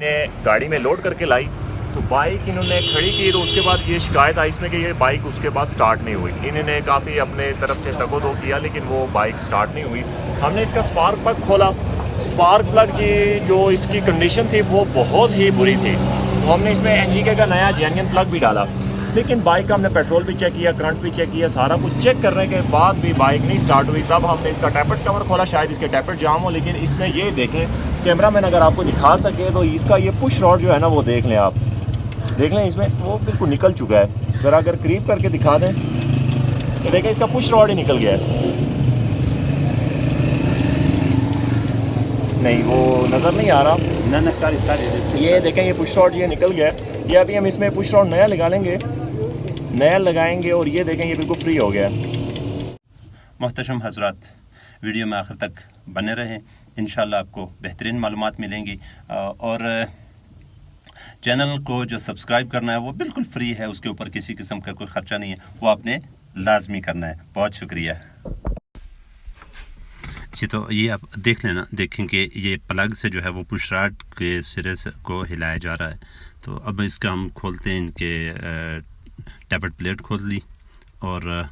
ने गाड़ी में लोड करके लाई तो बाइक इन्होंने खड़ी की, तो उसके बाद ये शिकायत आई इसमें कि ये बाइक उसके बाद स्टार्ट नहीं हुई। इन्होंने काफ़ी अपने तरफ से तगोदो किया लेकिन वो बाइक स्टार्ट नहीं हुई। हमने इसका स्पार्क प्लग खोला, स्पार्क प्लग की जो इसकी कंडीशन थी वो बहुत ही बुरी थी। तो हमने इसमें एनजीके का नया जेन्युइन प्लग भी डाला, लेकिन बाइक का हमने पेट्रोल भी चेक किया, करंट भी चेक किया, सारा कुछ चेक करने के बाद भी बाइक नहीं स्टार्ट हुई। तब हमने इसका टैपेट कवर खोला, शायद इसके टैपेट जाम हो, लेकिन इसमें ये देखें, कैमरा मैन अगर आपको दिखा सके तो इसका ये पुश रॉड जो है ना वो देख लें, आप देख लें, इसमें वो बिल्कुल निकल चुका है। ज़रा अगर करीब करके दिखा दें तो देखें इसका पुश रॉड ही निकल गया है। नहीं वो नज़र नहीं आ रहा ना, ये देखें ये पुश रॉड ये निकल गया है। ये अभी हम इसमें पुश रॉड नया लगा लेंगे, नया लगाएंगे और ये देखें ये बिल्कुल फ्री हो गया है। मोहतरम हज़रात, वीडियो में आखिर तक बने रहें, इंशाल्लाह आपको बेहतरीन मालूमात मिलेंगी। और चैनल को जो सब्सक्राइब करना है वो बिल्कुल फ्री है, उसके ऊपर किसी किस्म का कोई ख़र्चा नहीं है, वो आपने लाजमी करना है। बहुत शुक्रिया जी। तो ये आप देख लेना, देखें कि ये प्लग से जो है वो पुश रॉड के सिरे से को हिलाया जा रहा है। तो अब इसका हम खोलते हैं, इनके टैपेट प्लेट खोल ली और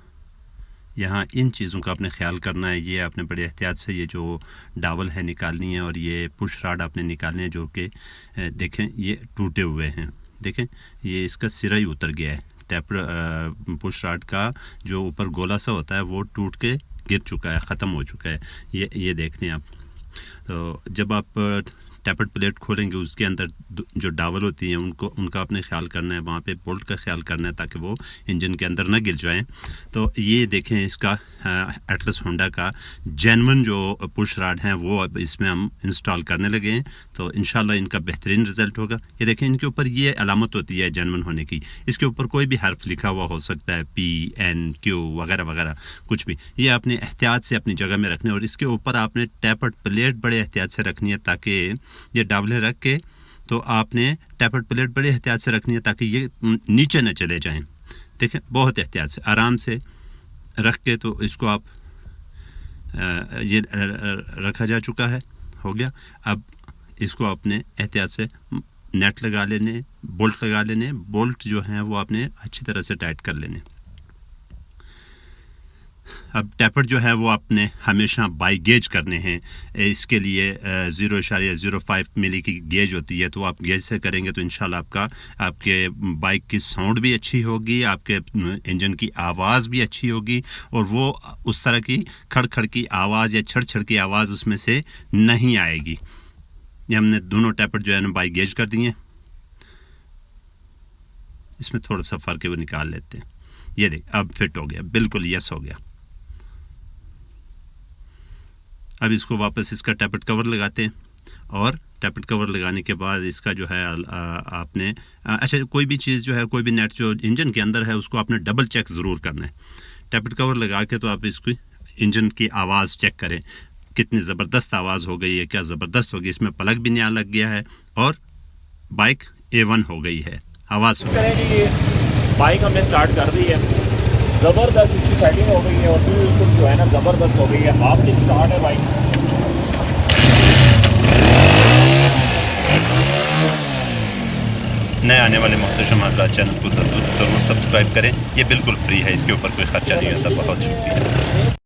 यहाँ इन चीज़ों का आपने ख्याल करना है। ये आपने बड़े एहतियात से ये जो डावल है निकालनी है और ये पुश रॉड आपने निकालने हैं, जो कि देखें ये टूटे हुए हैं। देखें ये इसका सिरा ही उतर गया है, पुश रॉड का जो ऊपर गोला सा होता है वो टूट के गिर चुका है, ख़त्म हो चुका है। ये देख लें आप। तो जब आप टैपेट प्लेट खोलेंगे उसके अंदर जो डावल होती हैं उनका आपने ख्याल करना है, वहाँ पे बोल्ट का ख्याल करना है ताकि वो इंजन के अंदर ना गिर जाएं। तो ये देखें इसका एटलस होंडा का जेन्युइन जो पुश रॉड हैं वो अब इसमें हम इंस्टॉल करने लगे हैं। तो इंशाल्लाह इनका बेहतरीन रिज़ल्ट होगा। ये देखें इनके ऊपर ये अलामत होती है जेन्युइन होने की, इसके ऊपर कोई भी हर्फ लिखा हुआ हो सकता है, PNQ वगैरह वगैरह कुछ भी। ये आपने एहतियात से अपनी जगह में रखने और इसके ऊपर आपने टैपेट प्लेट बड़े एहतियात से रखनी है ताकि ये डावले रख के, तो आपने टैपेट प्लेट बड़ी एहतियात से रखनी है ताकि ये नीचे न चले जाएं। देखें बहुत एहतियात से आराम से रख के, तो इसको आप ये रखा जा चुका है, हो गया। अब इसको आपने एहतियात से नेट लगा लेने, बोल्ट लगा लेने, बोल्ट जो हैं वो आपने अच्छी तरह से टाइट कर लेने। अब टैपेट जो है वो आपने हमेशा बाई गेज करने हैं। इसके लिए 0.05 मिली की गेज होती है, तो आप गेज से करेंगे तो इंशाल्लाह आपके बाइक की साउंड भी अच्छी होगी, आपके इंजन की आवाज़ भी अच्छी होगी और वो उस तरह की खड़ की आवाज़ या छड़ की आवाज़ उसमें से नहीं आएगी। ये हमने दोनों टैपेट जो है ना बाई गेज कर दिए। इसमें थोड़ा सा फ़र्क है वो निकाल लेते हैं। ये देख अब फिट हो गया, बिल्कुल यस हो गया। अब इसको वापस इसका टैपेट कवर लगाते हैं और टैपेट कवर लगाने के बाद इसका जो है आपने अच्छा कोई भी चीज़ जो है, कोई भी नेट जो इंजन के अंदर है उसको आपने डबल चेक ज़रूर करना है। टैपेट कवर लगा के तो आप इसकी इंजन की आवाज़ चेक करें, कितनी ज़बरदस्त आवाज़ हो गई है, क्या ज़बरदस्त होगी। इसमें प्लग भी नया लग गया है और बाइक A1 हो गई है। आवाज़ बाइक हमने स्टार्ट कर दी है, ज़बरदस्त इसकी सेटिंग हो गई है और बिल्कुल जो है ना ज़बरदस्त हो गई है। हाफ किक स्टार्ट है बाइक। नए आने वाले मोहतरम हज़रात चैनल को ज़रूर सब्सक्राइब करें, ये बिल्कुल फ्री है, इसके ऊपर कोई ख़र्चा नहीं होता। बहुत शुक्रिया।